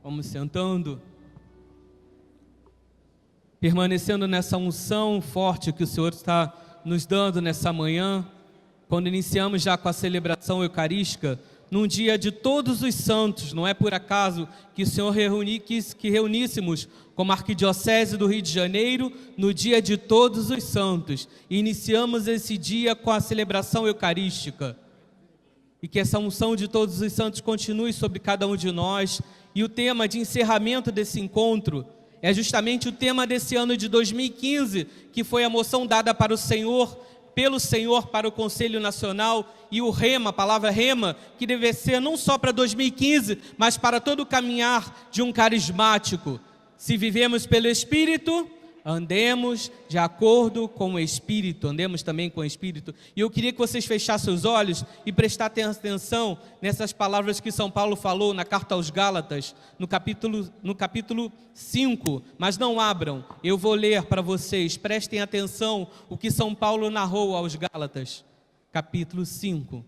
Vamos sentando, permanecendo nessa unção forte que o Senhor está nos dando nessa manhã, quando iniciamos já com a celebração eucarística, num dia de todos os santos. Não é por acaso que o Senhor quis que reuníssemos como Arquidiocese do Rio de Janeiro no dia de todos os santos. E iniciamos esse dia com a celebração eucarística. E que essa unção de todos os santos continue sobre cada um de nós. E o tema de encerramento desse encontro é justamente o tema desse ano de 2015, que foi a moção dada para o Senhor, pelo Senhor para o Conselho Nacional, e o rema, a palavra rema, que deve ser não só para 2015, mas para todo o caminhar de um carismático. Se vivemos pelo Espírito, andemos de acordo com o Espírito, andemos também com o Espírito. E eu queria que vocês fechassem os olhos e prestassem atenção nessas palavras que São Paulo falou na carta aos Gálatas, no capítulo 5, mas não abram, eu vou ler para vocês, prestem atenção o que São Paulo narrou aos Gálatas, capítulo 5.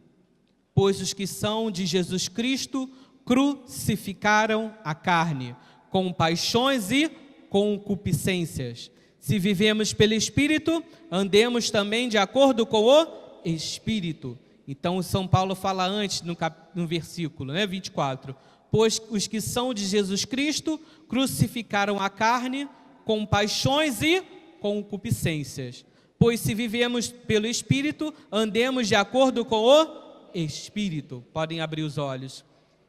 Pois os que são de Jesus Cristo crucificaram a carne, com paixões e concupiscências. Se vivemos pelo Espírito, andemos também de acordo com o Espírito. Então, São Paulo fala antes, no versículo 24, pois os que são de Jesus Cristo crucificaram a carne com paixões e concupiscências. Pois se vivemos pelo Espírito, andemos de acordo com o Espírito. Podem abrir os olhos.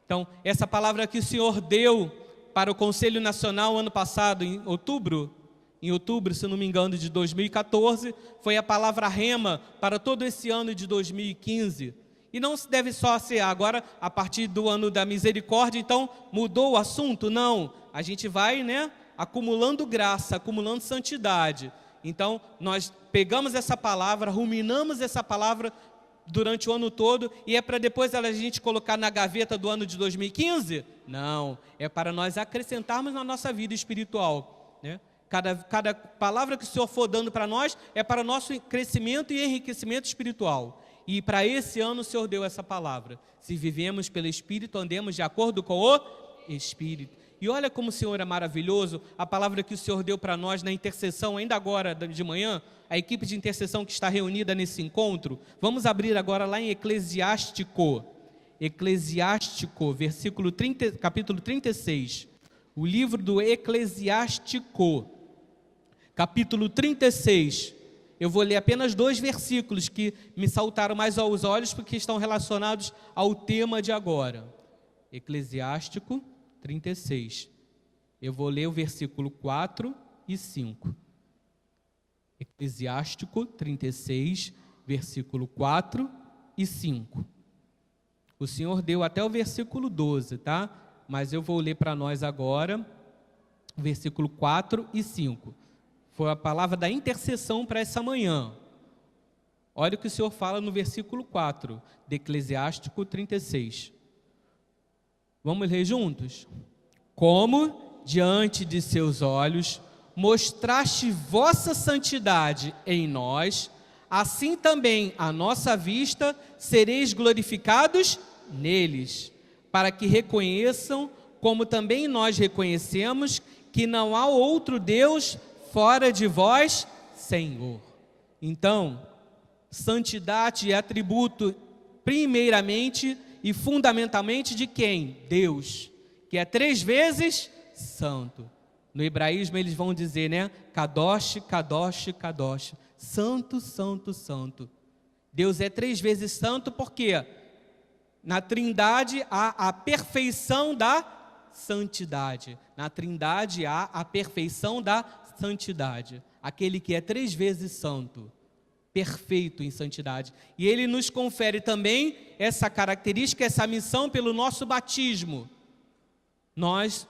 Então, essa palavra que o Senhor deu para o Conselho Nacional ano passado, em outubro, se não me engano, de 2014, foi a palavra rema para todo esse ano de 2015. E não se deve só ser agora, a partir do ano da misericórdia, então mudou o assunto? Não, a gente vai, acumulando graça, acumulando santidade. Então, nós pegamos essa palavra, ruminamos essa palavra durante o ano todo, e é para depois a gente colocar na gaveta do ano de 2015? Não, é para nós acrescentarmos na nossa vida espiritual, Cada palavra que o Senhor for dando para nós é para o nosso crescimento e enriquecimento espiritual. E para esse ano o Senhor deu essa palavra. Se vivemos pelo Espírito, andemos de acordo com o Espírito. E olha como o Senhor é maravilhoso, a palavra que o Senhor deu para nós na intercessão, ainda agora de manhã, a equipe de intercessão que está reunida nesse encontro. Vamos abrir agora lá em Eclesiástico, capítulo 36. O livro do Eclesiástico, capítulo 36. Eu vou ler apenas 2 versículos que me saltaram mais aos olhos porque estão relacionados ao tema de agora. Eclesiástico 36. Eu vou ler o versículo 4 e 5. Eclesiástico 36, versículo 4 e 5. O Senhor deu até o versículo 12, tá? Mas eu vou ler para nós agora o versículo 4 e 5. Foi a palavra da intercessão para essa manhã. Olha o que o Senhor fala no versículo 4 de Eclesiástico 36. Vamos ler juntos? Como diante de seus olhos mostraste vossa santidade em nós, assim também à nossa vista sereis glorificados neles, para que reconheçam, como também nós reconhecemos, que não há outro Deus fora de vós, Senhor. Então, santidade é atributo primeiramente e fundamentalmente de quem? Deus, que é 3 vezes santo. No hebraísmo eles vão dizer, Kadosh, Kadosh, Kadosh. Santo, santo, santo. Deus é 3 vezes santo porque na Trindade há a perfeição da santidade. Na Trindade há a perfeição da santidade. Aquele que é 3 vezes santo, perfeito em santidade. E Ele nos confere também essa característica, essa missão pelo nosso batismo. Nós,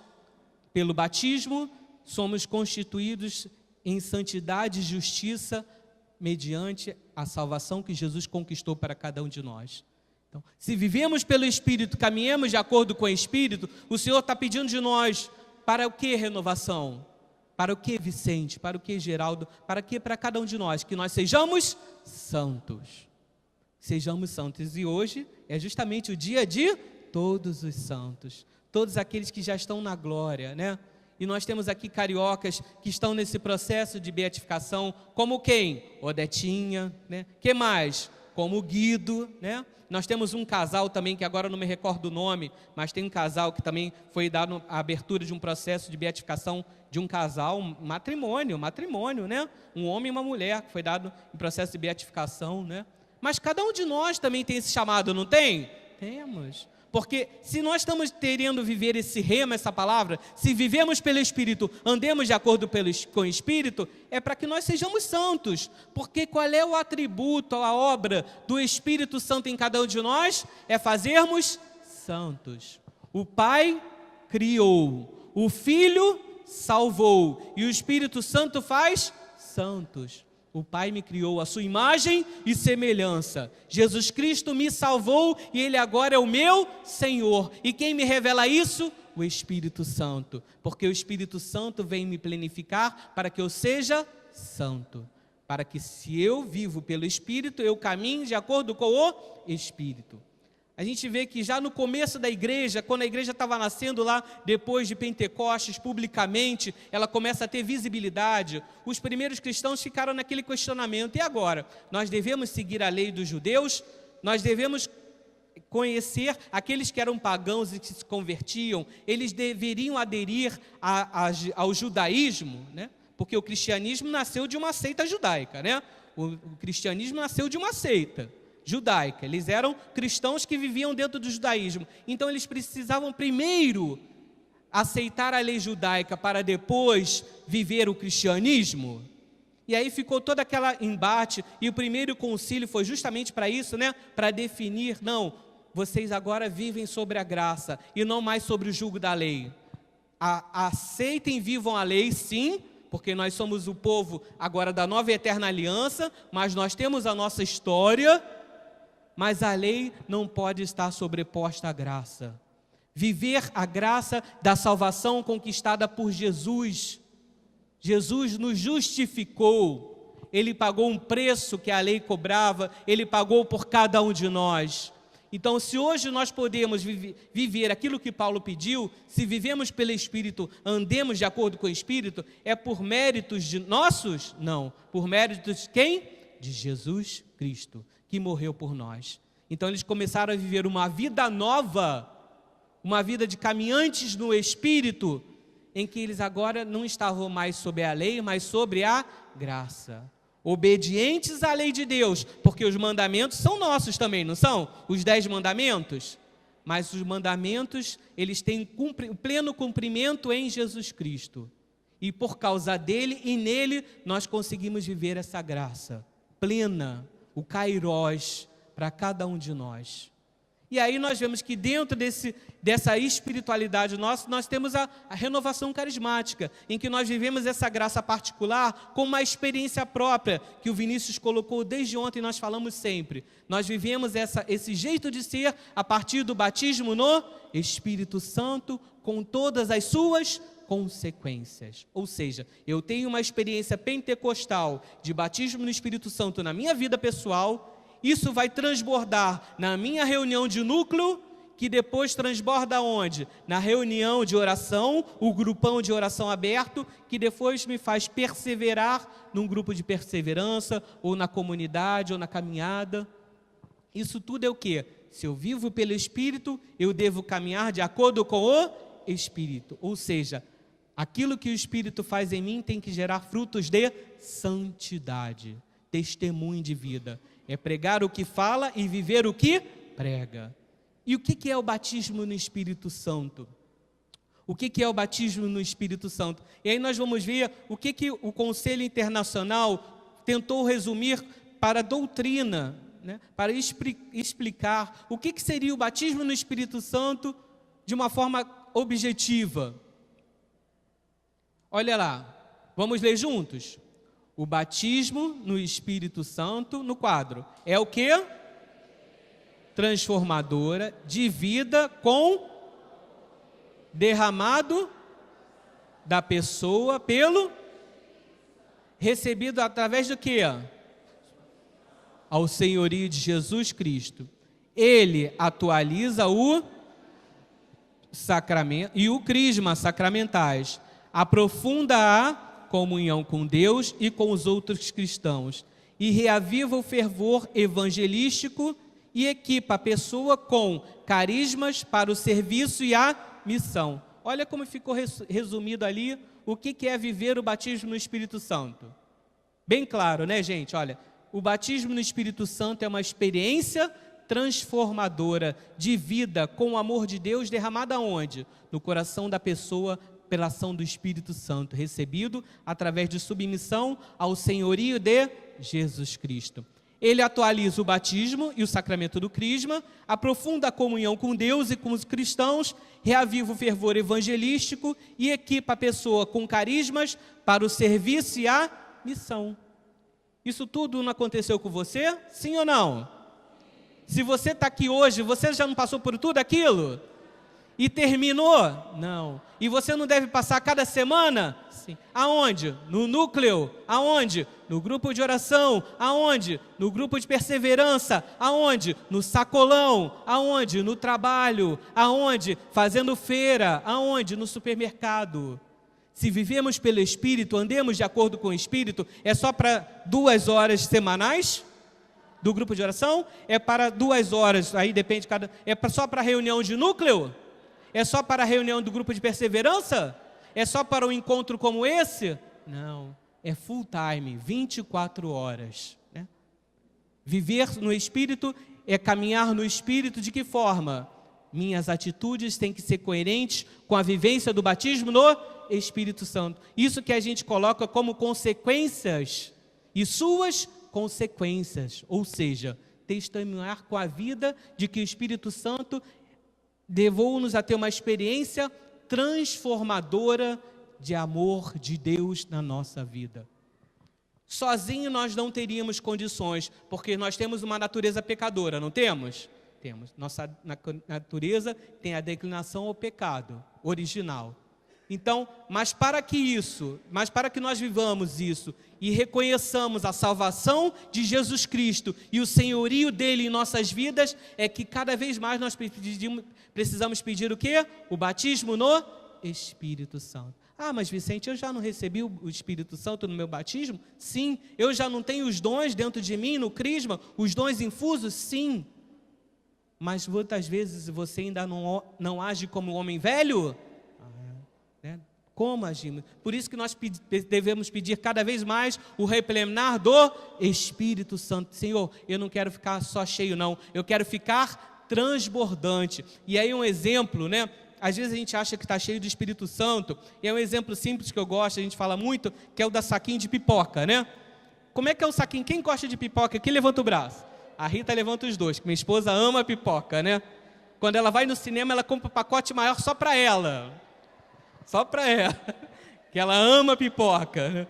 pelo batismo, somos constituídos em santidade e justiça mediante a salvação que Jesus conquistou para cada um de nós. Então, se vivemos pelo Espírito, caminhemos de acordo com o Espírito, o Senhor está pedindo de nós, para o que renovação? Para o que Vicente? Para o que Geraldo? Para que para cada um de nós? Que nós sejamos santos. Sejamos santos. E hoje é justamente o dia de todos os santos. todos aqueles que já estão na glória, né? E nós temos aqui cariocas que estão nesse processo de beatificação, como quem? Odetinha, né? Que mais? Como o Guido, né? Nós temos um casal também, que agora eu não me recordo o nome, mas tem um casal que também foi dado a abertura de um processo de beatificação de um casal, um matrimônio, né? Um homem e uma mulher, que foi dado em processo de beatificação, né? Mas cada um de nós também tem esse chamado, não tem? Temos. Porque se nós estamos querendo viver esse rema, essa palavra, se vivemos pelo Espírito, andemos de acordo com o Espírito, é para que nós sejamos santos. Porque qual é o atributo, a obra do Espírito Santo em cada um de nós? É fazermos santos. O Pai criou, o Filho salvou e o Espírito Santo faz santos. O Pai me criou à sua imagem e semelhança. Jesus Cristo me salvou e Ele agora é o meu Senhor. E quem me revela isso? O Espírito Santo. Porque o Espírito Santo vem me planificar para que eu seja santo. Para que se eu vivo pelo Espírito, eu caminhe de acordo com o Espírito. A gente vê que já no começo da igreja, quando a igreja estava nascendo lá, depois de Pentecostes, publicamente, ela começa a ter visibilidade. Os primeiros cristãos ficaram naquele questionamento. E agora? Nós devemos seguir a lei dos judeus? Nós devemos conhecer aqueles que eram pagãos e que se convertiam? Eles deveriam aderir ao judaísmo, né? Porque o cristianismo nasceu de uma seita judaica, né? O cristianismo nasceu de uma seita judaica. Eles eram cristãos que viviam dentro do judaísmo. Então eles precisavam primeiro aceitar a lei judaica para depois viver o cristianismo. E aí ficou todo aquele embate, e o primeiro concílio foi justamente para isso, né? Para definir, não, vocês agora vivem sobre a graça e não mais sobre o jugo da lei. Aceitem e vivam a lei, sim, porque nós somos o povo agora da nova e eterna aliança, mas nós temos a nossa história. Mas a lei não pode estar sobreposta à graça. Viver a graça da salvação conquistada por Jesus. Jesus nos justificou. Ele pagou um preço que a lei cobrava. Ele pagou por cada um de nós. Então, se hoje nós podemos viver aquilo que Paulo pediu, se vivemos pelo Espírito, andemos de acordo com o Espírito, é por méritos de nossos? Não. Por méritos de quem? De Jesus Cristo, que morreu por nós. Então eles começaram a viver uma vida nova, uma vida de caminhantes no Espírito, em que eles agora não estavam mais sob a lei, mas sobre a graça. Obedientes à lei de Deus, porque os mandamentos são nossos também, não são? Os 10 mandamentos. Mas os mandamentos, eles têm o pleno cumprimento em Jesus Cristo. E por causa dele e nele, nós conseguimos viver essa graça plena, o kairós para cada um de nós. E aí nós vemos que dentro dessa espiritualidade nossa, nós temos a renovação carismática, em que nós vivemos essa graça particular com uma experiência própria, que o Vinícius colocou desde ontem, nós falamos sempre. Nós vivemos esse jeito de ser a partir do batismo no Espírito Santo, com todas as suas consequências. Ou seja, eu tenho uma experiência pentecostal de batismo no Espírito Santo na minha vida pessoal. Isso vai transbordar na minha reunião de núcleo, que depois transborda onde? Na reunião de oração, o grupão de oração aberto, que depois me faz perseverar num grupo de perseverança, ou na comunidade, ou na caminhada. Isso tudo é o quê? Se eu vivo pelo Espírito, eu devo caminhar de acordo com o Espírito. Ou seja, aquilo que o Espírito faz em mim tem que gerar frutos de santidade, testemunho de vida. É pregar o que fala e viver o que prega. E o que é o batismo no Espírito Santo? O que é o batismo no Espírito Santo? E aí nós vamos ver o que o Conselho Internacional tentou resumir para a doutrina, né? Para explicar o que seria o batismo no Espírito Santo de uma forma objetiva. Olha lá, vamos ler juntos? O batismo no Espírito Santo, no quadro, é o quê? Transformadora de vida com derramado da pessoa pelo recebido através do quê? Ao senhorio de Jesus Cristo. Ele atualiza sacramento e o crisma sacramentais aprofunda a comunhão com Deus e com os outros cristãos e reaviva o fervor evangelístico e equipa a pessoa com carismas para o serviço e a missão. Olha como ficou resumido ali o que é viver o batismo no Espírito Santo. Bem claro, né, gente? Olha, o batismo no Espírito Santo é uma experiência transformadora de vida com o amor de Deus derramado aonde? No coração da pessoa pela ação do Espírito Santo, recebido através de submissão ao senhorio de Jesus Cristo. Ele atualiza o batismo e o sacramento do crisma, aprofunda a comunhão com Deus e com os cristãos, reaviva o fervor evangelístico e equipa a pessoa com carismas para o serviço e a missão. Isso tudo não aconteceu com você? Sim ou não? Se você está aqui hoje, você já não passou por tudo aquilo? E terminou? Não. E você não deve passar cada semana? Sim. Aonde? No núcleo. Aonde? No grupo de oração. Aonde? No grupo de perseverança. Aonde? No sacolão. Aonde? No trabalho. Aonde? Fazendo feira. Aonde? No supermercado. Se vivemos pelo Espírito, andemos de acordo com o Espírito, é só para 2 horas semanais do grupo de oração? É para 2 horas, aí depende de cada... É só para reunião de núcleo? É só para a reunião do grupo de perseverança? É só para um encontro como esse? Não, é full time, 24 horas. Né? Viver no Espírito é caminhar no Espírito de que forma? Minhas atitudes têm que ser coerentes com a vivência do batismo no Espírito Santo. Isso que a gente coloca como consequências e suas consequências, ou seja, testemunhar com a vida de que o Espírito Santo levou-nos a ter uma experiência transformadora de amor de Deus na nossa vida. Sozinho nós não teríamos condições, porque nós temos uma natureza pecadora, não temos? Temos. Nossa natureza tem a declinação ao pecado original. Então, mas para que nós vivamos isso e reconheçamos a salvação de Jesus Cristo e o senhorio dele em nossas vidas, é que cada vez mais nós precisamos pedir o quê? O batismo no Espírito Santo. Ah, mas Vicente, eu já não recebi o Espírito Santo no meu batismo? Sim. Eu já não tenho os dons dentro de mim, no crisma, os dons infusos? Sim. Mas muitas vezes você ainda não age como um homem velho? Né? Como agimos? Por isso que nós devemos pedir cada vez mais o replenar do Espírito Santo. Senhor, eu não quero ficar só cheio não, eu quero ficar transbordante. E aí um exemplo, né? Às vezes a gente acha que está cheio do Espírito Santo, e é um exemplo simples que eu gosto, a gente fala muito, que é o da saquinho de pipoca, né? Como é que é o saquinho? Quem gosta de pipoca aqui, levanta o braço. A Rita levanta os dois, que minha esposa ama pipoca, né? Quando ela vai no cinema, ela compra um pacote maior só para ela. Só para ela, que ela ama pipoca, né?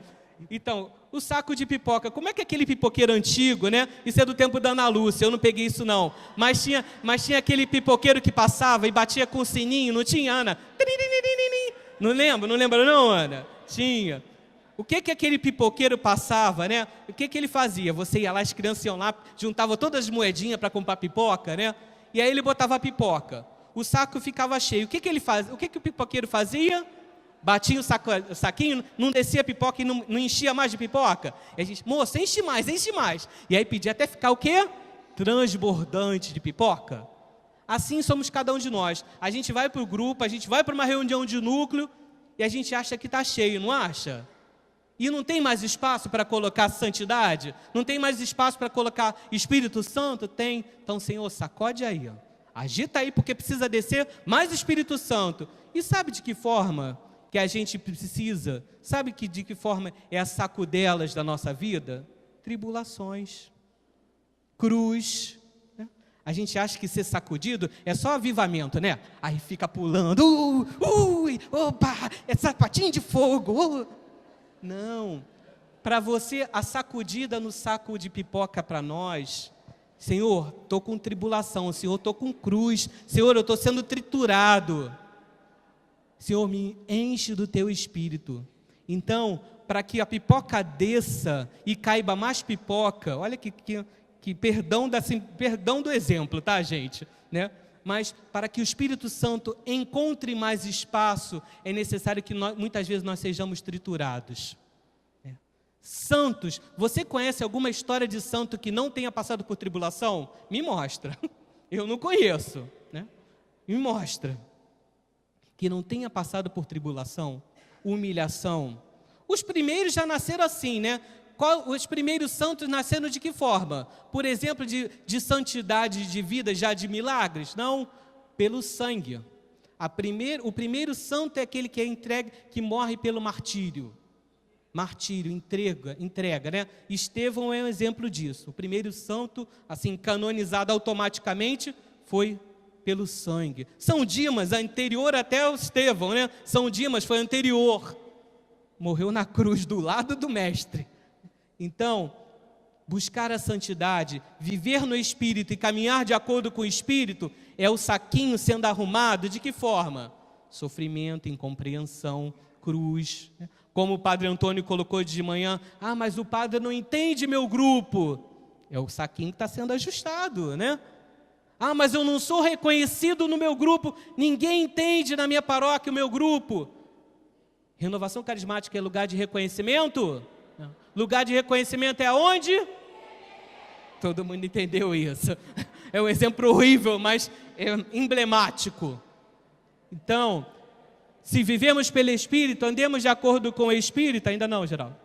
Então, o saco de pipoca, como é que aquele pipoqueiro antigo, né? Isso é do tempo da Ana Lúcia, eu não peguei isso não. Mas tinha aquele pipoqueiro que passava e batia com o sininho, não tinha, Ana? Não lembra não, Ana? Tinha. O que aquele pipoqueiro passava, né? O que ele fazia? Você ia lá, as crianças iam lá, juntavam todas as moedinhas para comprar pipoca, né? E aí ele botava a pipoca. O saco ficava cheio. O que ele fazia? O que o pipoqueiro fazia? Batia o saquinho, não descia a pipoca e não enchia mais de pipoca. E a gente, moça, enche mais. E aí pedia até ficar o quê? Transbordante de pipoca. Assim somos cada um de nós. A gente vai para o grupo, a gente vai para uma reunião de núcleo e a gente acha que está cheio, não acha? E não tem mais espaço para colocar santidade? Não tem mais espaço para colocar Espírito Santo? Tem. Então, Senhor, sacode aí, ó. Agita aí, porque precisa descer mais Espírito Santo. E sabe de que forma que a gente precisa? Sabe de que forma é a sacudelas da nossa vida? Tribulações, cruz. Né? A gente acha que ser sacudido é só avivamento, né? Aí fica pulando, opa, é sapatinho de fogo. Não, para você, a sacudida no saco de pipoca para nós... Senhor, estou com tribulação, Senhor, estou com cruz, Senhor, eu estou sendo triturado. Senhor, me enche do teu Espírito. Então, para que a pipoca desça e caiba mais pipoca, olha que perdão do exemplo, tá, gente? Né? mas para que o Espírito Santo encontre mais espaço, é necessário que muitas vezes nós sejamos triturados. Santos, você conhece alguma história de santo que não tenha passado por tribulação? Me mostra. Eu não conheço, né? Me mostra. Que não tenha passado por tribulação, humilhação. Os primeiros já nasceram assim, né? Os primeiros santos nasceram de que forma? Por exemplo, de santidade de vida, já de milagres? Não, pelo sangue. O primeiro santo é aquele que é entregue, que morre pelo martírio. Martírio, entrega, né? Estevão é um exemplo disso. O primeiro santo, assim, canonizado automaticamente, foi pelo sangue. São Dimas, anterior até o Estevão, né? São Dimas foi anterior. Morreu na cruz, do lado do mestre. Então, buscar a santidade, viver no Espírito e caminhar de acordo com o Espírito, é o saquinho sendo arrumado de que forma? Sofrimento, incompreensão, cruz. Como o Padre Antônio colocou de manhã, mas o padre não entende meu grupo. É o saquinho que está sendo ajustado, né? Mas eu não sou reconhecido no meu grupo, ninguém entende na minha paróquia o meu grupo. Renovação carismática é lugar de reconhecimento? Não. Lugar de reconhecimento é aonde? Todo mundo entendeu isso. É um exemplo horrível, mas é emblemático. Então, se vivemos pelo Espírito, andemos de acordo com o Espírito, ainda não, Geraldo.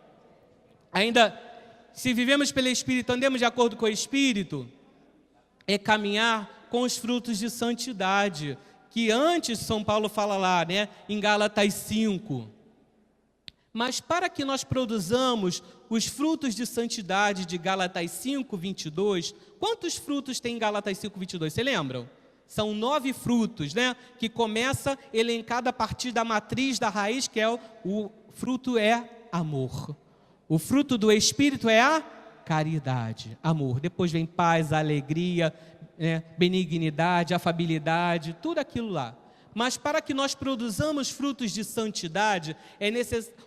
Se vivemos pelo Espírito, andemos de acordo com o Espírito, é caminhar com os frutos de santidade, que antes São Paulo fala lá, né, em Gálatas 5. Mas para que nós produzamos os frutos de santidade de Gálatas 5, 22, quantos frutos tem em Gálatas 5, 22? Vocês lembram? São 9 frutos, né? Que começa elencado a partir da matriz, da raiz, que é o fruto é amor. O fruto do Espírito é a caridade, amor. Depois vem paz, alegria, benignidade, afabilidade, tudo aquilo lá. Mas para que nós produzamos frutos de santidade,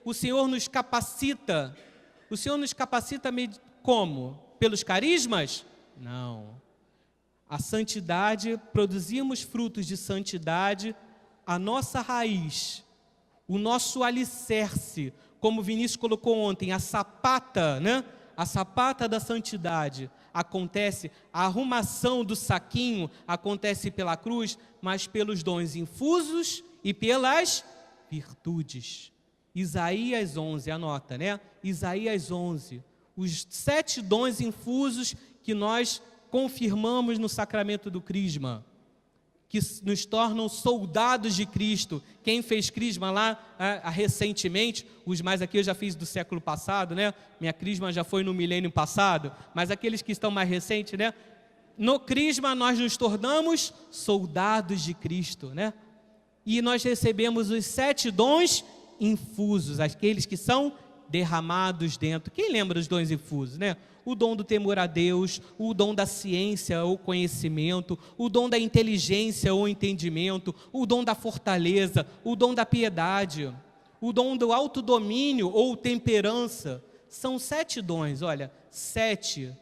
o Senhor nos capacita. O Senhor nos capacita como? Pelos carismas? Não. A santidade, produzimos frutos de santidade, a nossa raiz, o nosso alicerce, como o Vinícius colocou ontem, a sapata, né? A sapata da santidade, acontece, a arrumação do saquinho acontece pela cruz, mas pelos dons infusos e pelas virtudes. Isaías 11, anota, né? Isaías 11, os 7 dons infusos que nós confirmamos no sacramento do crisma, que nos tornam soldados de Cristo. Quem fez crisma lá recentemente, os mais aqui eu já fiz do século passado, né? Minha crisma já foi no milênio passado, mas aqueles que estão mais recentes, né? No crisma nós nos tornamos soldados de Cristo, né? E nós recebemos os 7 dons infusos, aqueles que são derramados dentro. Quem lembra dos dons infusos, né? O dom do temor a Deus, o dom da ciência ou conhecimento, o dom da inteligência ou entendimento, o dom da fortaleza, o dom da piedade, o dom do autodomínio ou temperança. São 7 dons, olha, 7,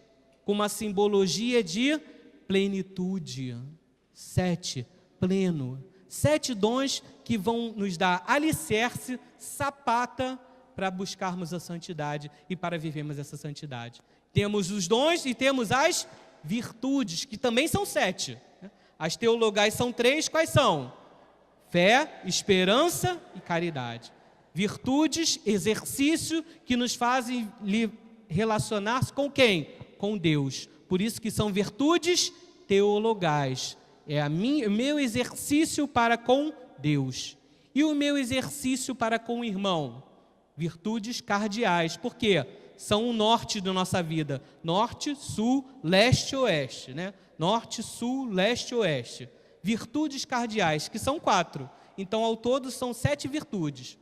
com uma simbologia de plenitude. 7, pleno. 7 dons que vão nos dar alicerce, sapata, para buscarmos a santidade e para vivermos essa santidade. Temos os dons e temos as virtudes, que também são 7. As teologais são 3, quais são? Fé, esperança e caridade. Virtudes, exercício que nos fazem relacionar-se com quem? Com Deus. Por isso que são virtudes teologais. É o meu exercício para com Deus. E o meu exercício para com o irmão? Virtudes cardeais. Por quê? São o norte da nossa vida. Norte, sul, leste, oeste, né? Norte, sul, leste, oeste. Virtudes cardeais, que são 4. Então, ao todo, são 7 virtudes.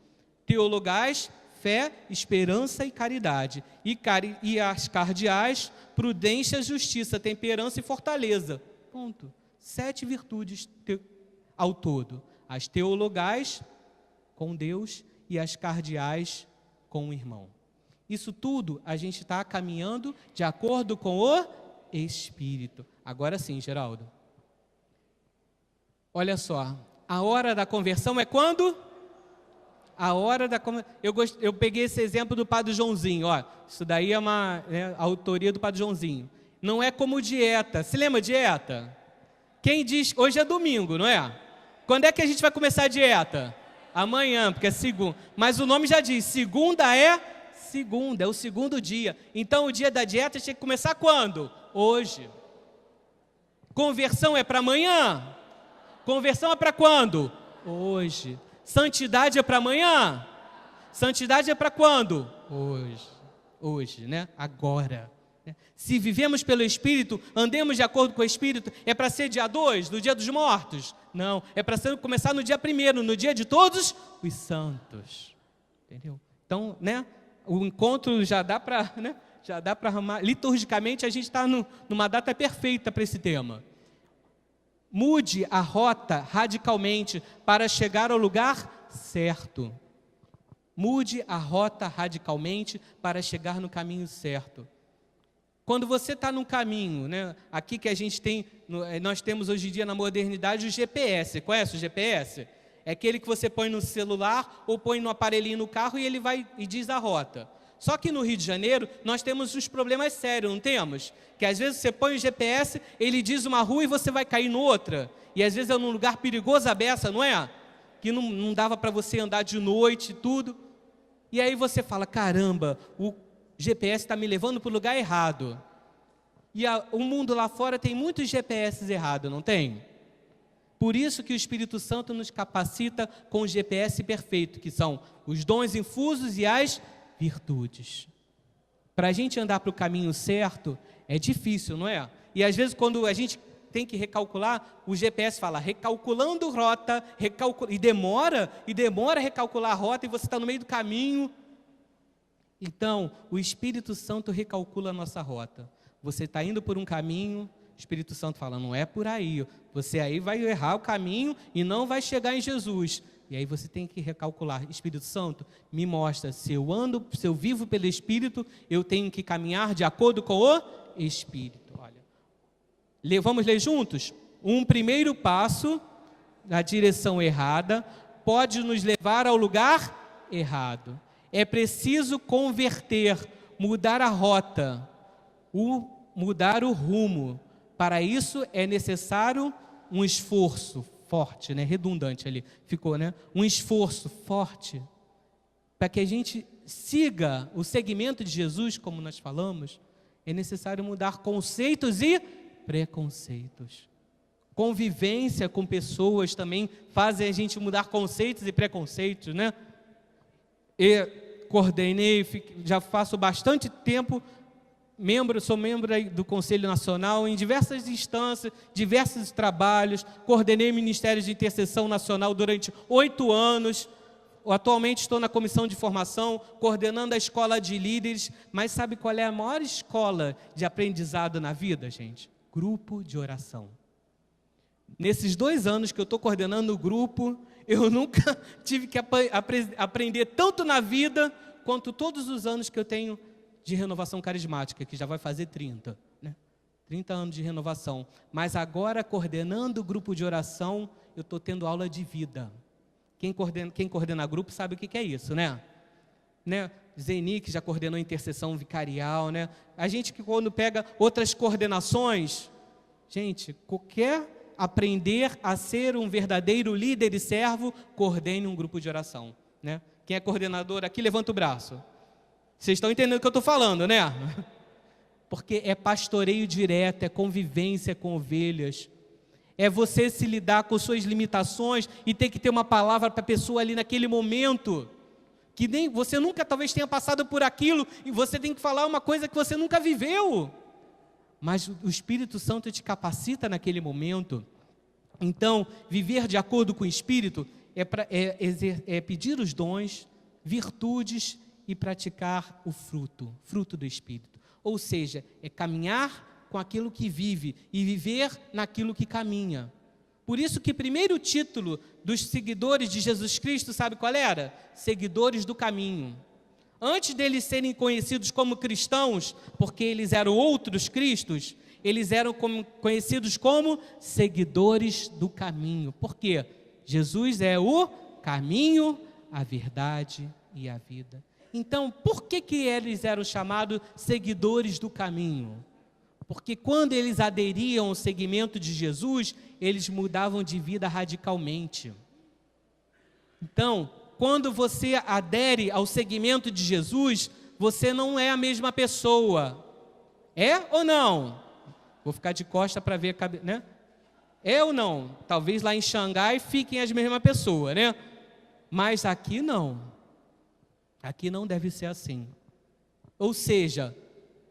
Teologais, fé, esperança e caridade. E as cardeais, prudência, justiça, temperança e fortaleza. Ponto. 7 virtudes ao todo. As teologais, com Deus, e as cardeais, com o irmão. Isso tudo a gente está caminhando de acordo com o Espírito. Agora sim, Geraldo. Olha só, a hora da conversão é quando? A hora da conversão. Eu peguei esse exemplo do Padre Joãozinho, ó. Isso daí é a autoria do Padre Joãozinho. Não é como dieta. Se lembra dieta? Quem diz, hoje é domingo, não é? Quando é que a gente vai começar a dieta? Amanhã, porque é segunda. Mas o nome já diz, segunda, é o segundo dia. Então o dia da dieta tinha que começar quando? Hoje. Conversão é para amanhã? Conversão é para quando? Hoje. Santidade é para amanhã? Santidade é para quando? Hoje. Hoje, né? Agora. Se vivemos pelo Espírito, andemos de acordo com o Espírito, é para ser dia 2, no dia dos mortos? Não, é para começar no dia 1º, no dia de todos os santos. Entendeu? Então, né? O encontro já dá para, né? Já dá para arrumar. Liturgicamente, a gente está numa data perfeita para esse tema. Mude a rota radicalmente para chegar ao lugar certo. Mude a rota radicalmente para chegar no caminho certo. Quando você está num caminho, né? Aqui que a gente tem, nós temos hoje em dia na modernidade o GPS. Conhece o GPS? É aquele que você põe no celular ou põe no aparelhinho no carro e ele vai e diz a rota. Só que no Rio de Janeiro, nós temos uns problemas sérios, não temos? Que às vezes você põe o GPS, ele diz uma rua e você vai cair em outra. E às vezes é num lugar perigoso a beça, não é? Que não dava para você andar de noite e tudo. E aí você fala, caramba, o GPS está me levando para o lugar errado. E o mundo lá fora tem muitos GPS errados, não tem? Por isso que o Espírito Santo nos capacita com o GPS perfeito, que são os dons infusos e as virtudes. Para a gente andar para o caminho certo, é difícil, não é? E às vezes quando a gente tem que recalcular, o GPS fala, recalculando rota, e demora a recalcular a rota, e você está no meio do caminho. Então, o Espírito Santo recalcula a nossa rota. Você está indo por um caminho, o Espírito Santo fala, não é por aí, você aí vai errar o caminho e não vai chegar em Jesus. E aí você tem que recalcular. Espírito Santo, me mostra, se eu vivo pelo Espírito, eu tenho que caminhar de acordo com o Espírito. Olha, vamos ler juntos? Um primeiro passo na direção errada pode nos levar ao lugar errado. É preciso converter, mudar a rota, mudar o rumo. Para isso é necessário um esforço forte, né? Redundante ali, ficou, né? Um esforço forte para que a gente siga o segmento de Jesus, como nós falamos, é necessário mudar conceitos e preconceitos. Convivência com pessoas também fazem a gente mudar conceitos e preconceitos, né? Coordenei, já faço bastante tempo, sou membro do Conselho Nacional em diversas instâncias, diversos trabalhos, coordenei ministérios de intercessão nacional durante 8 anos, atualmente estou na comissão de formação, coordenando a escola de líderes, mas sabe qual é a maior escola de aprendizado na vida, gente? Grupo de oração. Nesses 2 anos que eu estou coordenando o grupo, eu nunca tive que aprender tanto na vida, quanto todos os anos que eu tenho de renovação carismática, que já vai fazer 30, né? 30 anos de renovação. Mas agora, coordenando o grupo de oração, eu estou tendo aula de vida. Quem coordena grupo sabe o que é isso, né? Zeni, que já coordenou intercessão vicarial, né? A gente que quando pega outras coordenações, gente, qualquer aprender a ser um verdadeiro líder e servo, coordene um grupo de oração, né? Quem é coordenador aqui, levanta o braço. Vocês estão entendendo o que eu estou falando, né? Porque é pastoreio direto, é convivência com ovelhas. É você se lidar com suas limitações e ter que ter uma palavra para a pessoa ali naquele momento. Que nem você nunca talvez tenha passado por aquilo e você tem que falar uma coisa que você nunca viveu. Mas o Espírito Santo te capacita naquele momento. Então, viver de acordo com o Espírito é pedir os dons, virtudes e praticar o fruto do Espírito. Ou seja, é caminhar com aquilo que vive e viver naquilo que caminha. Por isso que o primeiro título dos seguidores de Jesus Cristo, sabe qual era? Seguidores do caminho. Antes deles serem conhecidos como cristãos, porque eles eram outros cristos, Eles eram conhecidos como seguidores do caminho. Por quê? Jesus é o caminho, a verdade e a vida. Então, por que eles eram chamados seguidores do caminho? Porque quando eles aderiam ao seguimento de Jesus, eles mudavam de vida radicalmente. Então, quando você adere ao seguimento de Jesus, você não é a mesma pessoa. É ou não? Vou ficar de costa para ver a cabeça, né? É ou não? Talvez lá em Xangai fiquem as mesmas pessoas, né? Mas aqui não. Aqui não deve ser assim. Ou seja,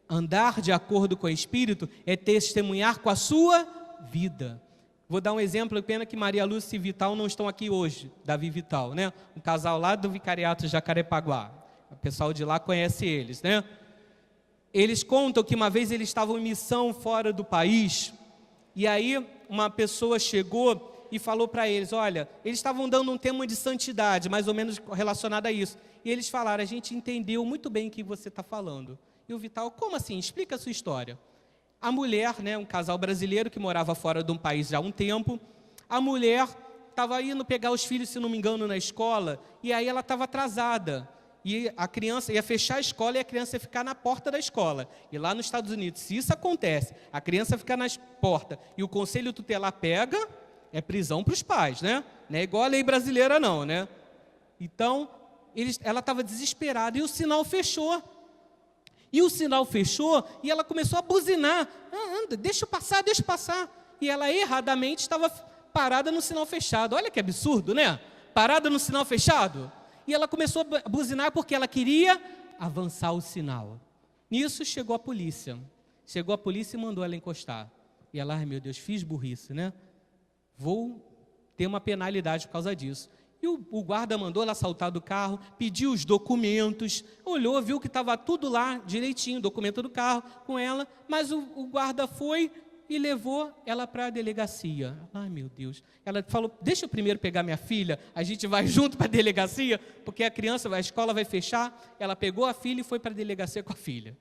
andar de acordo com o Espírito é testemunhar com a sua vida. Vou dar um exemplo, pena que Maria Lúcia e Vital não estão aqui hoje, Davi e Vital, né? Um casal lá do Vicariato de Jacarepaguá. O pessoal de lá conhece eles, né? Eles contam que uma vez eles estavam em missão fora do país, e aí uma pessoa chegou e falou para eles, olha, eles estavam dando um tema de santidade, mais ou menos relacionado a isso. E eles falaram, a gente entendeu muito bem o que você está falando. E o Vital, como assim? Explica a sua história. A mulher, né, um casal brasileiro que morava fora de um país já há um tempo, a mulher estava indo pegar os filhos, se não me engano, na escola, e aí ela estava atrasada. E a criança ia fechar a escola e a criança ia ficar na porta da escola. E lá nos Estados Unidos, se isso acontece, a criança fica na porta e o conselho tutelar pega, é prisão para os pais, né? Não é igual a lei brasileira não, né? Então, ela estava desesperada e o sinal fechou. E o sinal fechou e ela começou a buzinar. Anda, deixa eu passar, deixa eu passar. E ela erradamente estava parada no sinal fechado. Olha que absurdo, né? Parada no sinal fechado. E ela começou a buzinar porque ela queria avançar o sinal. Nisso chegou a polícia. Chegou a polícia e mandou ela encostar. E ela, ai meu Deus, fiz burrice, né? Vou ter uma penalidade por causa disso. E o guarda mandou ela saltar do carro, pediu os documentos, olhou, viu que estava tudo lá direitinho, documento do carro com ela, mas o guarda foi e levou ela para a delegacia. Ai, meu Deus. Ela falou, deixa eu primeiro pegar minha filha, a gente vai junto para a delegacia, porque a escola vai fechar. Ela pegou a filha e foi para a delegacia com a filha.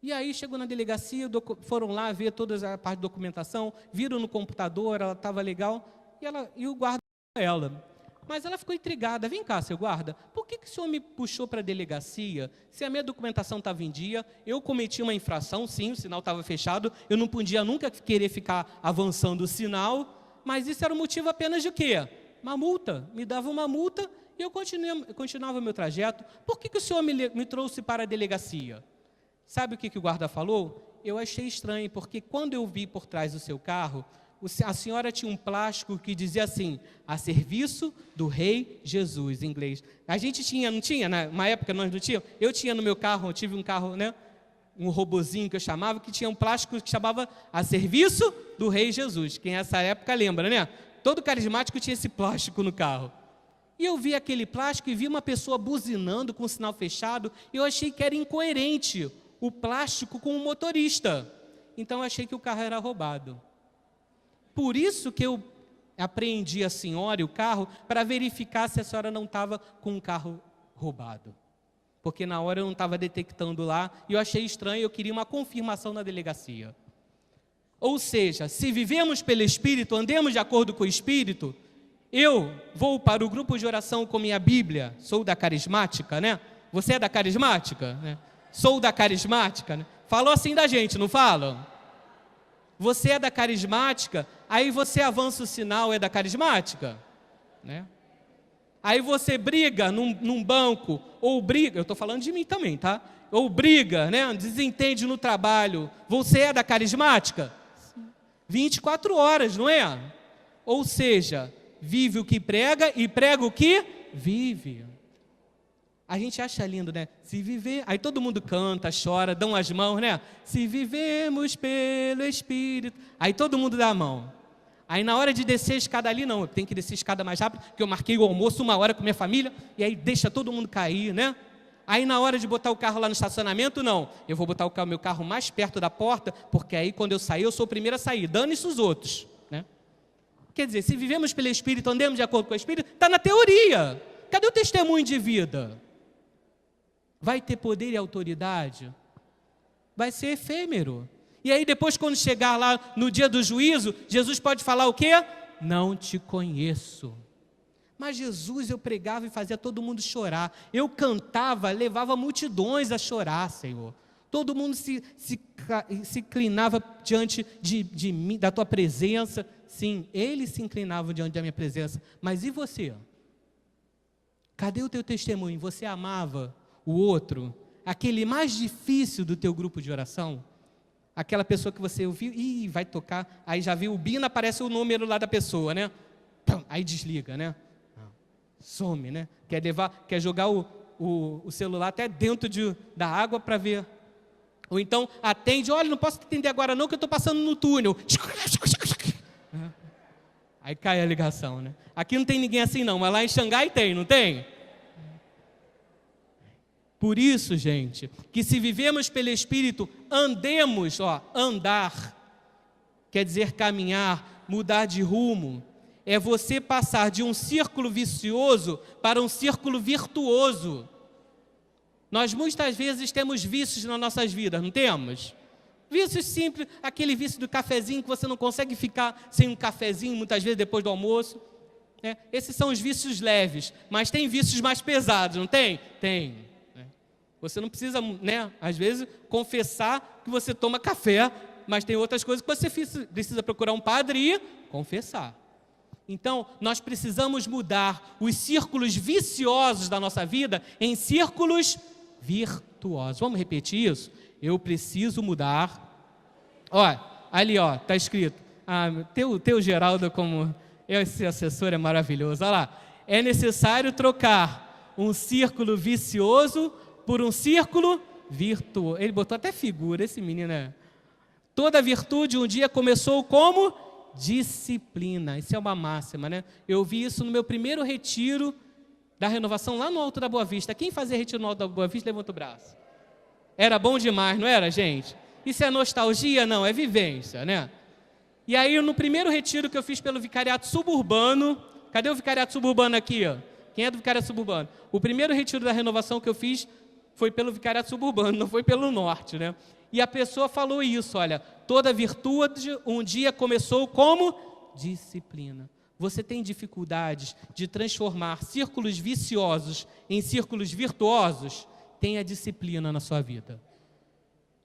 E aí chegou na delegacia, foram lá ver toda a parte de documentação, viram no computador, ela estava legal, e o guarda ela. Mas ela ficou intrigada. Vem cá, seu guarda, por que o senhor me puxou para a delegacia? Se a minha documentação estava em dia, eu cometi uma infração, sim, o sinal estava fechado, eu não podia nunca querer ficar avançando o sinal, mas isso era o motivo apenas de quê? Uma multa. Me dava uma multa e eu continuava o meu trajeto. Por que o senhor me trouxe para a delegacia? Sabe o que o guarda falou? Eu achei estranho, porque quando eu vi por trás do seu carro, a senhora tinha um plástico que dizia assim, a serviço do Rei Jesus, em inglês. A gente tinha, não tinha? Na época nós não tínhamos. Eu tinha no meu carro, eu tive um carro, né? Um robozinho que eu chamava, que tinha um plástico que chamava a serviço do Rei Jesus. Quem nessa época lembra, né? Todo carismático tinha esse plástico no carro. E eu vi aquele plástico e vi uma pessoa buzinando com o sinal fechado, e eu achei que era incoerente o plástico com o motorista. Então eu achei que o carro era roubado. Por isso que eu apreendi a senhora e o carro, para verificar se a senhora não estava com um carro roubado. Porque na hora eu não estava detectando lá, e eu achei estranho, eu queria uma confirmação na delegacia. Ou seja, se vivemos pelo Espírito, andemos de acordo com o Espírito, eu vou para o grupo de oração com minha Bíblia, sou da carismática, né? Você é da carismática? Né? Sou da carismática, né? Falou assim da gente, não falam? Você é da carismática, aí você avança o sinal, é da carismática, né? Aí você briga num banco, ou briga, eu estou falando de mim também, tá? Ou briga, né? Desentende no trabalho, você é da carismática? 24 horas, não é? Ou seja, vive o que prega e prega o que vive. A gente acha lindo, né? Se viver... Aí todo mundo canta, chora, dão as mãos, né? Se vivemos pelo Espírito... Aí todo mundo dá a mão. Aí na hora de descer a escada ali, não, eu tenho que descer a escada mais rápido, porque eu marquei o almoço 1 hora com minha família, e aí deixa todo mundo cair, né? Aí na hora de botar o carro lá no estacionamento, não. Eu vou botar o meu carro mais perto da porta, porque aí quando eu sair, eu sou o primeiro a sair. Dane-se os outros, né? Quer dizer, se vivemos pelo Espírito, andemos de acordo com o Espírito, está na teoria. Cadê o testemunho de vida? Vai ter poder e autoridade? Vai ser efêmero. E aí depois, quando chegar lá no dia do juízo, Jesus pode falar o quê? Não te conheço. Mas Jesus, eu pregava e fazia todo mundo chorar. Eu cantava, levava multidões a chorar, Senhor. Todo mundo se inclinava diante de mim, da tua presença. Sim, eles se inclinavam diante da minha presença. Mas e você? Cadê o teu testemunho? Você amava o outro? Aquele mais difícil do teu grupo de oração? Aquela pessoa que você ouviu, vai tocar, aí já viu o bino, aparece o número lá da pessoa, né? Aí desliga, né? Some, né? Quer jogar o celular até dentro da água para ver. Ou então atende, olha, não posso atender agora não, que eu estou passando no túnel. Aí cai a ligação, né? Aqui não tem ninguém assim não, mas lá em Xangai tem, não tem? Por isso, gente, que se vivemos pelo Espírito, andemos, andar, quer dizer caminhar, mudar de rumo, é você passar de um círculo vicioso para um círculo virtuoso. Nós muitas vezes temos vícios nas nossas vidas, não temos? Vícios simples, aquele vício do cafezinho que você não consegue ficar sem um cafezinho, muitas vezes depois do almoço. Né? Esses são os vícios leves, mas tem vícios mais pesados, não tem? Tem. Você não precisa, né, às vezes, confessar que você toma café, mas tem outras coisas que você precisa procurar um padre e confessar. Então, nós precisamos mudar os círculos viciosos da nossa vida em círculos virtuosos. Vamos repetir isso? Eu preciso mudar. Ali, está escrito. Teu Geraldo, como esse assessor é maravilhoso. Olha lá. É necessário trocar um círculo vicioso por um círculo virtuoso. Ele botou até figura, esse menino. Toda virtude um dia começou como disciplina. Isso é uma máxima, né? Eu vi isso no meu primeiro retiro da renovação lá no Alto da Boa Vista. Quem fazia retiro no Alto da Boa Vista, levanta o braço. Era bom demais, não era, gente? Isso é nostalgia? Não, é vivência, né? E aí, no primeiro retiro que eu fiz pelo Vicariato Suburbano, cadê o Vicariato Suburbano aqui? Quem é do Vicariato Suburbano? O primeiro retiro da renovação que eu fiz foi pelo Vicariato Suburbano, não foi pelo Norte, né? E a pessoa falou isso, olha, toda virtude um dia começou como disciplina. Você tem dificuldades de transformar círculos viciosos em círculos virtuosos? Tenha disciplina na sua vida.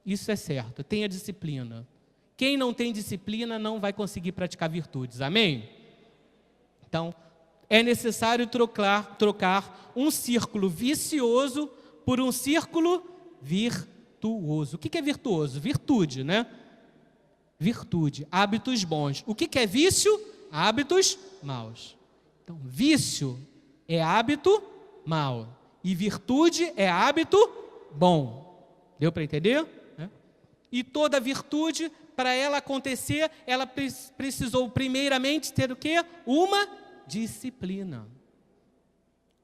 Isso é certo, tenha disciplina. Quem não tem disciplina não vai conseguir praticar virtudes, amém? Então, é necessário trocar um círculo vicioso por um círculo virtuoso. O que é virtuoso? Virtude, né? Virtude, hábitos bons. O que é vício? Hábitos maus. Então, vício é hábito mau e virtude é hábito bom. Deu para entender? E toda virtude, para ela acontecer, ela precisou primeiramente ter o quê? Uma disciplina.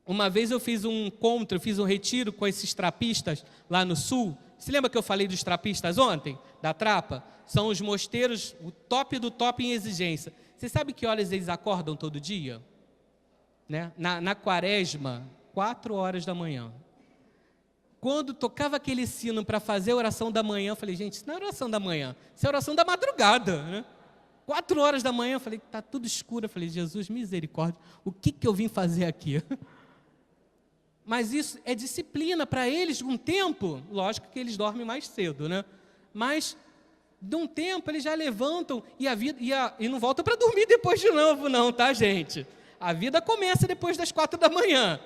Uma vez eu fiz um encontro, fiz um retiro com esses trapistas lá no sul. Se lembra que eu falei dos trapistas ontem? Da trapa? São os mosteiros, o top do top em exigência. Você sabe que horas eles acordam todo dia? Né? Na quaresma, 4 horas da manhã. Quando tocava aquele sino para fazer a oração da manhã, eu falei, gente, isso não é oração da manhã, isso é oração da madrugada, né? 4 horas da manhã, eu falei, está tudo escuro. Eu falei, Jesus, misericórdia, o que eu vim fazer aqui? Mas isso é disciplina para eles, de um tempo, lógico que eles dormem mais cedo, né? Mas, de um tempo, eles já levantam e não voltam para dormir depois de novo, não, tá, gente? A vida começa depois das 4 da manhã.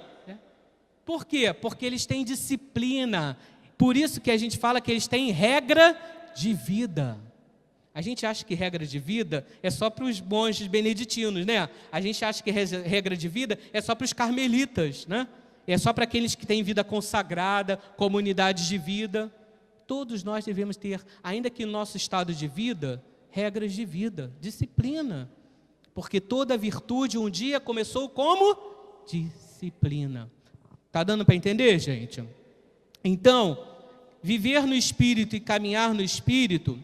Por quê? Porque eles têm disciplina. Por isso que a gente fala que eles têm regra de vida. A gente acha que regra de vida é só para os monges beneditinos, né? A gente acha que regra de vida é só para os carmelitas, né? É só para aqueles que têm vida consagrada, comunidades de vida. Todos nós devemos ter, ainda que no nosso estado de vida, regras de vida, disciplina. Porque toda virtude um dia começou como disciplina. Está dando para entender, gente? Então, viver no Espírito e caminhar no Espírito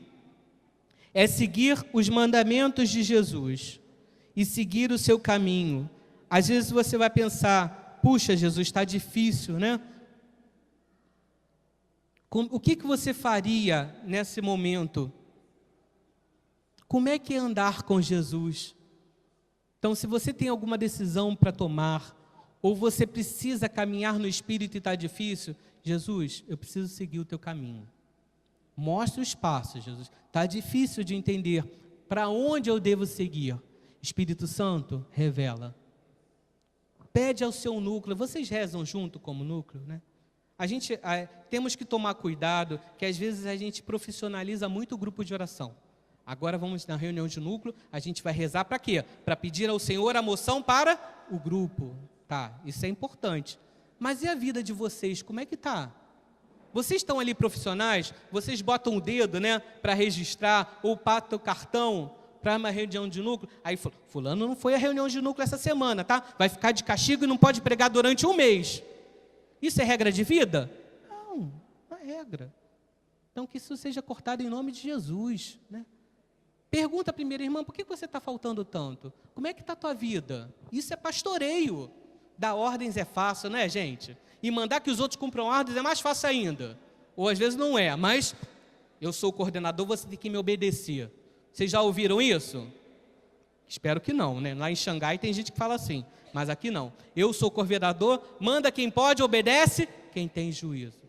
é seguir os mandamentos de Jesus e seguir o seu caminho. Às vezes você vai pensar, puxa, Jesus, está difícil, né? O que você faria nesse momento como é que é andar com Jesus? Então, se você tem alguma decisão para tomar, ou você precisa caminhar no Espírito e está difícil, Jesus, eu preciso seguir o teu caminho. Mostre os passos, Jesus. Está difícil de entender para onde eu devo seguir. Espírito Santo, revela. Pede ao seu núcleo. Vocês rezam junto como núcleo, né? Temos que tomar cuidado, que às vezes a gente profissionaliza muito o grupo de oração. Agora vamos na reunião de núcleo, a gente vai rezar para quê? Para pedir ao Senhor a moção para o grupo. Tá, isso é importante. Mas e a vida de vocês, como é que está? Vocês estão ali profissionais, vocês botam o dedo, né, para registrar, ou patam o cartão para uma reunião de núcleo. Aí fulano não foi à reunião de núcleo essa semana, tá? Vai ficar de castigo e não pode pregar durante um mês. Isso é regra de vida? Não é regra. Então que isso seja cortado em nome de Jesus, né? Pergunta a primeira irmã, por que você está faltando tanto? Como é que está a tua vida? Isso é pastoreio. Dar ordens é fácil, né, gente? E mandar que os outros cumpram ordens é mais fácil ainda. Ou às vezes não é, mas eu sou o coordenador, você tem que me obedecer. Vocês já ouviram isso? Espero que não, né? Lá em Xangai tem gente que fala assim, mas aqui não. Eu sou o coordenador, manda quem pode, obedece quem tem juízo.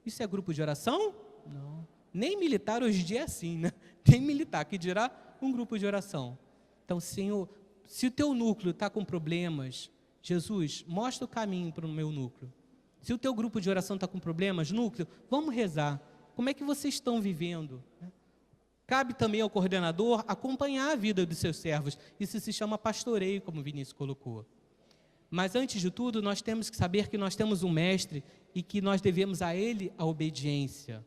Isso é grupo de oração? Não. Nem militar hoje em dia é assim, né? Nem militar, que dirá um grupo de oração. Então, Senhor, se o teu núcleo está com problemas, Jesus, mostra o caminho para o meu núcleo. Se o teu grupo de oração está com problemas, núcleo, vamos rezar. Como é que vocês estão vivendo? Cabe também ao coordenador acompanhar a vida dos seus servos. Isso se chama pastoreio, como o Vinícius colocou. Mas antes de tudo, nós temos que saber que nós temos um mestre e que nós devemos a ele a obediência.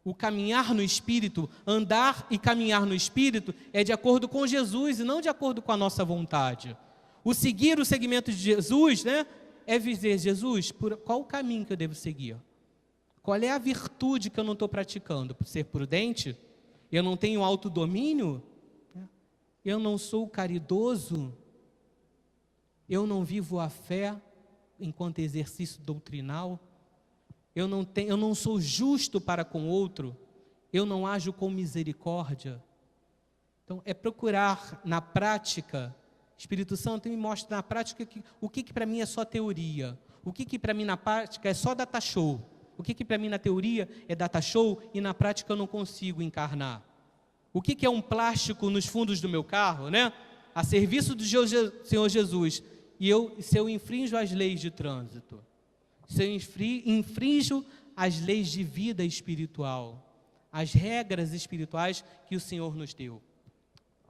O caminhar no Espírito, andar e caminhar no Espírito é de acordo com Jesus e não de acordo com a nossa vontade. O seguir o segmento de Jesus, né, é dizer, Jesus, qual o caminho que eu devo seguir? Qual é a virtude que eu não estou praticando? Por ser prudente? Eu não tenho autodomínio? Eu não sou caridoso? Eu não vivo a fé enquanto exercício doutrinal? Eu não sou justo para com o outro? Eu não ajo com misericórdia? Então, é procurar na prática. Espírito Santo me mostra na prática o que para mim é só teoria, o que para mim na prática é só data show, o que para mim na teoria é data show e na prática eu não consigo encarnar. O que é um plástico nos fundos do meu carro, né? A serviço do Senhor Jesus, e se eu infrinjo as leis de trânsito, se eu infrinjo as leis de vida espiritual, as regras espirituais que o Senhor nos deu.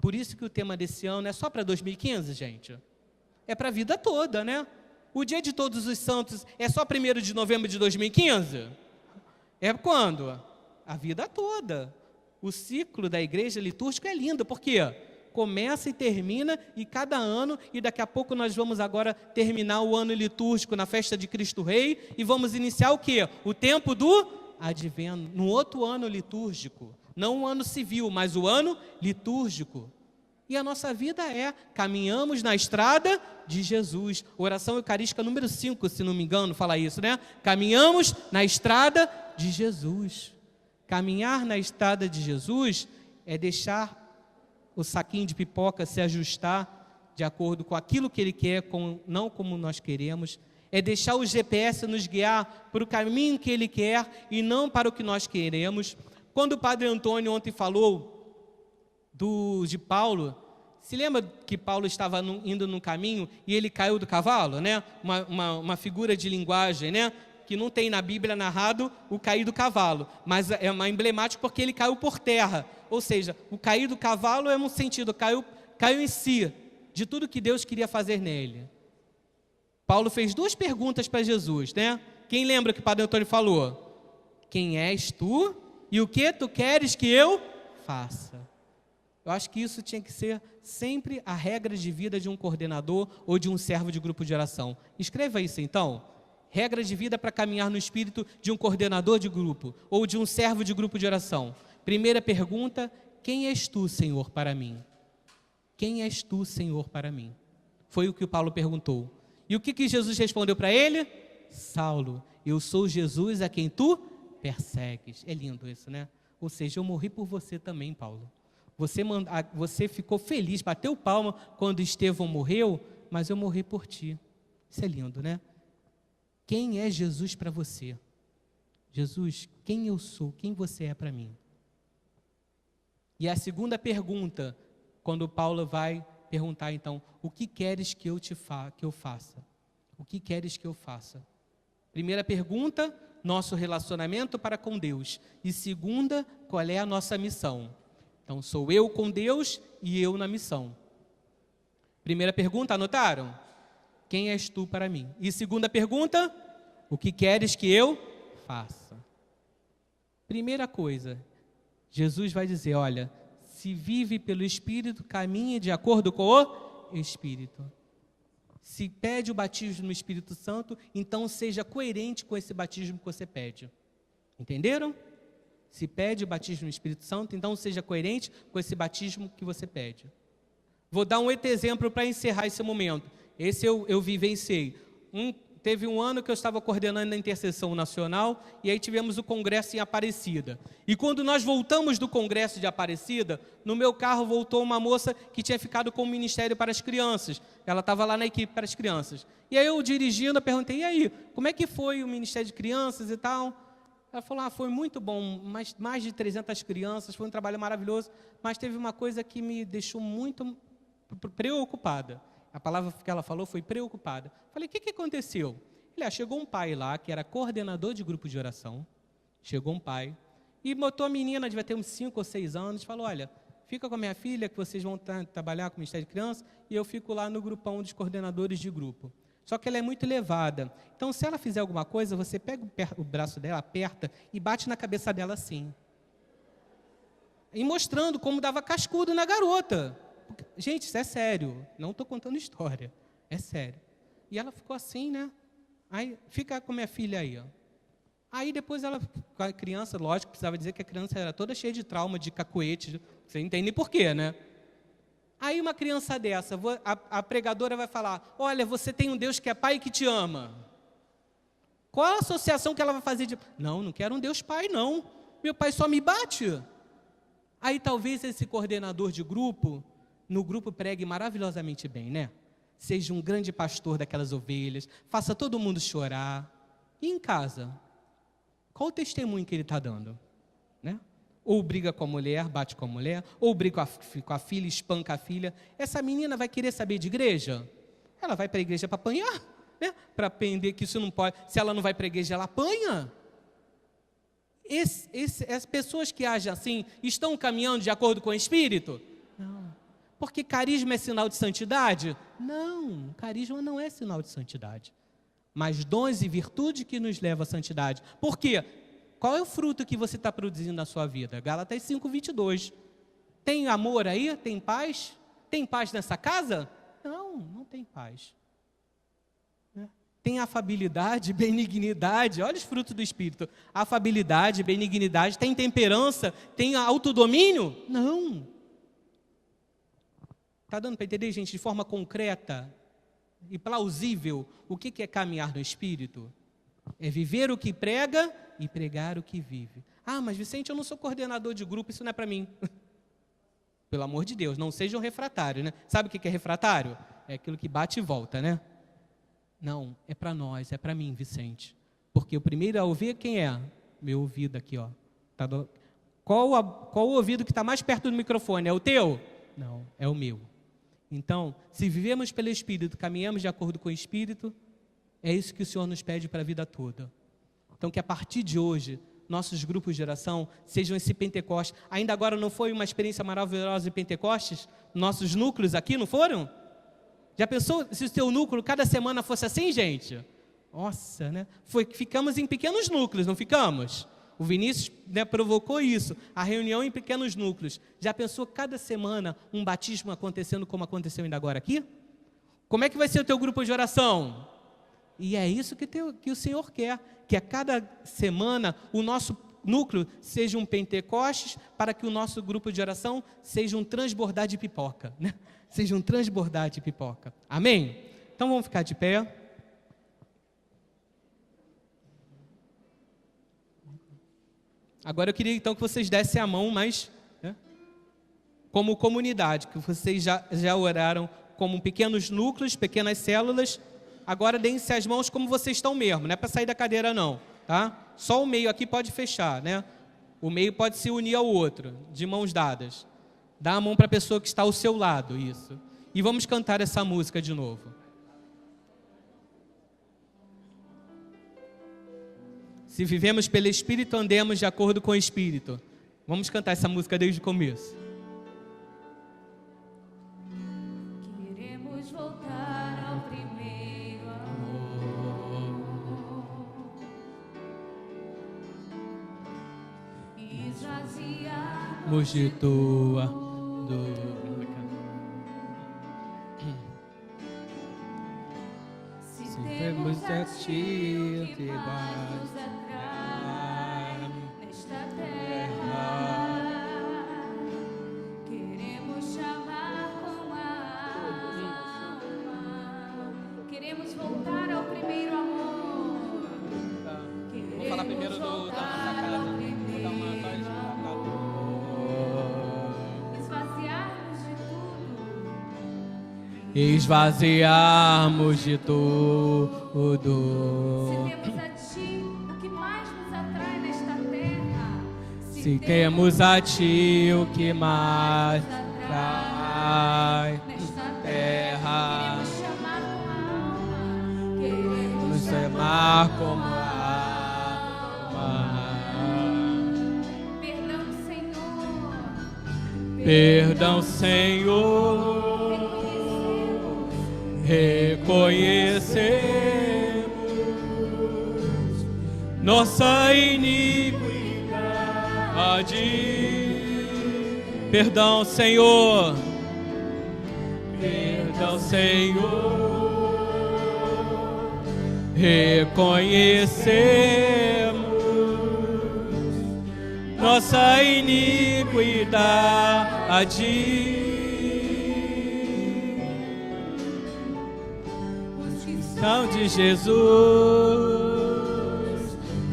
Por isso que o tema desse ano é só para 2015, gente. É para a vida toda, né? O dia de Todos os Santos é só 1º de novembro de 2015? É quando? A vida toda. O ciclo da igreja litúrgica é lindo, porque começa e termina, e cada ano, e daqui a pouco nós vamos agora terminar o ano litúrgico na festa de Cristo Rei, e vamos iniciar o quê? O tempo do Advento, no outro ano litúrgico. Não o ano civil, mas o ano litúrgico. E a nossa vida caminhamos na estrada de Jesus. Oração Eucarística número 5, se não me engano, fala isso, né? Caminhamos na estrada de Jesus. Caminhar na estrada de Jesus é deixar o saquinho de pipoca se ajustar de acordo com aquilo que Ele quer, não como nós queremos. É deixar o GPS nos guiar para o caminho que Ele quer e não para o que nós queremos. Quando o Padre Antônio ontem falou de Paulo, se lembra que Paulo estava indo num caminho e ele caiu do cavalo, né? Uma figura de linguagem, né? Que não tem na Bíblia narrado o cair do cavalo, mas é uma emblemática porque ele caiu por terra. Ou seja, o cair do cavalo é um sentido, caiu em si, de tudo que Deus queria fazer nele. Paulo fez 2 perguntas para Jesus, né? Quem lembra que o Padre Antônio falou? Quem és tu e o que tu queres que eu faça? Eu acho que isso tinha que ser sempre a regra de vida de um coordenador ou de um servo de grupo de oração. Escreva isso então. Regra de vida para caminhar no espírito de um coordenador de grupo ou de um servo de grupo de oração. Primeira pergunta, quem és tu, Senhor, para mim? Quem és tu, Senhor, para mim? Foi o que o Paulo perguntou. E o que Jesus respondeu para ele? Saulo, eu sou Jesus a quem tu persegues. É lindo isso, né? Ou seja, eu morri por você também, Paulo. Você ficou feliz, bateu palma quando Estevão morreu, mas eu morri por ti. Isso é lindo, né? Quem é Jesus para você? Jesus, quem eu sou? Quem você é para mim? E a segunda pergunta, quando Paulo vai perguntar, então, o que queres que eu faça? O que queres que eu faça? Primeira pergunta, nosso relacionamento para com Deus. E segunda, qual é a nossa missão? Então, sou eu com Deus e eu na missão. Primeira pergunta, anotaram? Quem és tu para mim? E segunda pergunta, o que queres que eu faça? Primeira coisa, Jesus vai dizer, olha, se vive pelo Espírito, caminhe de acordo com o Espírito. Se pede o batismo no Espírito Santo, então seja coerente com esse batismo que você pede. Entenderam? Se pede o batismo no Espírito Santo, então seja coerente com esse batismo que você pede. Vou dar um outro exemplo para encerrar esse momento. Esse eu vivenciei. Teve um ano que eu estava coordenando a Intercessão Nacional e aí tivemos o congresso em Aparecida. E quando nós voltamos do congresso de Aparecida, no meu carro voltou uma moça que tinha ficado com o Ministério para as Crianças. Ela estava lá na equipe para as crianças. E aí eu dirigindo, eu perguntei, e aí, como é que foi o Ministério de Crianças e tal? Ela falou, foi muito bom, mais de 300 crianças, foi um trabalho maravilhoso, mas teve uma coisa que me deixou muito preocupada. A palavra que ela falou foi preocupada. Falei, o que aconteceu? Chegou um pai lá, que era coordenador de grupo de oração. Chegou um pai e botou a menina, devia ter uns 5 ou 6 anos, falou, olha, fica com a minha filha, que vocês vão trabalhar com o Ministério de Crianças, e eu fico lá no grupão dos coordenadores de grupo. Só que ela é muito elevada. Então, se ela fizer alguma coisa, você pega o braço dela, aperta e bate na cabeça dela assim. E mostrando como dava cascudo na garota. Gente, isso é sério, não estou contando história, é sério. E ela ficou assim, né? Aí, fica com minha filha aí, ó. Aí depois ela, com a criança, lógico, precisava dizer que a criança era toda cheia de trauma, de cacuete, você entende por quê, né? Aí uma criança dessa, a pregadora vai falar, olha, você tem um Deus que é pai e que te ama. Qual a associação que ela vai fazer? Não quero um Deus pai, não. Meu pai só me bate. Aí talvez esse coordenador de grupo, no grupo pregue maravilhosamente bem, né? Seja um grande pastor daquelas ovelhas, faça todo mundo chorar. E em casa? Qual o testemunho que ele está dando? Né? Ou briga com a mulher, bate com a mulher, ou briga com a filha, espanca a filha. Essa menina vai querer saber de igreja? Ela vai para a igreja para apanhar, né? Para aprender que isso não pode. Se ela não vai para a igreja, ela apanha. As pessoas que agem assim, estão caminhando de acordo com o Espírito? Não. Porque carisma é sinal de santidade? Não, carisma não é sinal de santidade. Mas dons e virtude que nos levam à santidade. Por quê? Qual é o fruto que você está produzindo na sua vida? Gálatas 5:22. Tem amor aí? Tem paz? Tem paz nessa casa? Não tem paz. Tem afabilidade, benignidade, olha os frutos do Espírito. Afabilidade, benignidade, tem temperança, tem autodomínio? Não. Está dando para entender, gente, de forma concreta e plausível, o que é caminhar no Espírito? É viver o que prega e pregar o que vive. Ah, mas Vicente, eu não sou coordenador de grupo, isso não é para mim. Pelo amor de Deus, não seja um refratário, né? Sabe o que é refratário? É aquilo que bate e volta, né? Não, é para nós, é para mim, Vicente. Porque o primeiro a ouvir quem é? Meu ouvido aqui, ó. Qual o ouvido que está mais perto do microfone? É o teu? Não, é o meu. Então, se vivemos pelo Espírito, caminhamos de acordo com o Espírito, é isso que o Senhor nos pede para a vida toda. Então, que a partir de hoje, nossos grupos de oração sejam esse Pentecostes. Ainda agora não foi uma experiência maravilhosa de Pentecostes? Nossos núcleos aqui, não foram? Já pensou se o seu núcleo cada semana fosse assim, gente? Nossa, né? Ficamos em pequenos núcleos, não ficamos? O Vinícius, né, provocou isso, a reunião em pequenos núcleos. Já pensou cada semana um batismo acontecendo como aconteceu ainda agora aqui? Como é que vai ser o teu grupo de oração? E é isso que o Senhor quer, que a cada semana o nosso núcleo seja um Pentecostes, para que o nosso grupo de oração seja um transbordar de pipoca, né? Seja um transbordar de pipoca. Amém? Então vamos ficar de pé. Agora eu queria então que vocês dessem a mão, mas... Né? como comunidade, que vocês já oraram como pequenos núcleos, pequenas células. Agora deem-se as mãos como vocês estão mesmo, não é para sair da cadeira não, tá? Só o meio aqui pode fechar, né? O meio pode se unir ao outro, de mãos dadas. Dá a mão para a pessoa que está ao seu lado, isso. E vamos cantar essa música de novo. Se vivemos pelo Espírito, andemos de acordo com o Espírito. Vamos cantar essa música desde o começo. Queremos voltar ao primeiro amor e esvaziarmos De tua dor. se Temos a ti o que mais nos atrai nesta terra. Queremos chamar com a alma, queremos voltar ao primeiro amor. Vou falar primeiro da nossa casa. Vou dar uma voz. Esvaziarmos de tudo. Se temos a ti o que mais nos atrai nesta terra. Queremos chamar com a alma, queremos nos amar como alma. Perdão, Senhor. Reconhecemos nossa iniquidade. Perdão, Senhor. Perdão, Senhor. Reconhecemos nossa iniquidade. São de Jesus,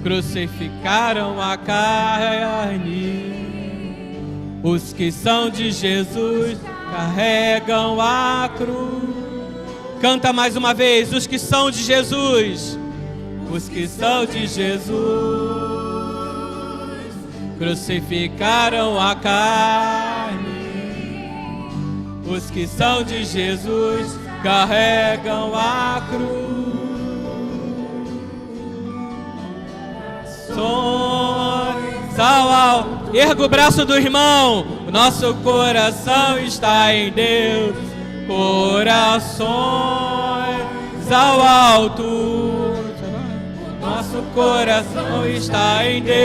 crucificaram a carne. Os que são de Jesus carregam a cruz. Canta mais uma vez, os que são de Jesus. Os que são de Jesus, crucificaram a carne. Os que são de Jesus carregam a cruz. Sonhos ao alto. Erga o braço do irmão. Nosso coração está em Deus. Corações ao alto. Nosso coração está em Deus.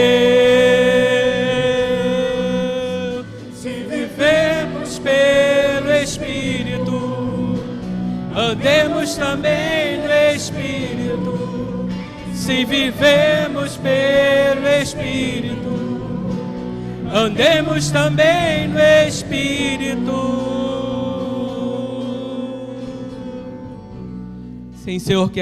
Se vivemos pelo Espírito, andemos também no Espírito. Se vivemos pelo Espírito, andemos também no Espírito. Sim, Senhor, que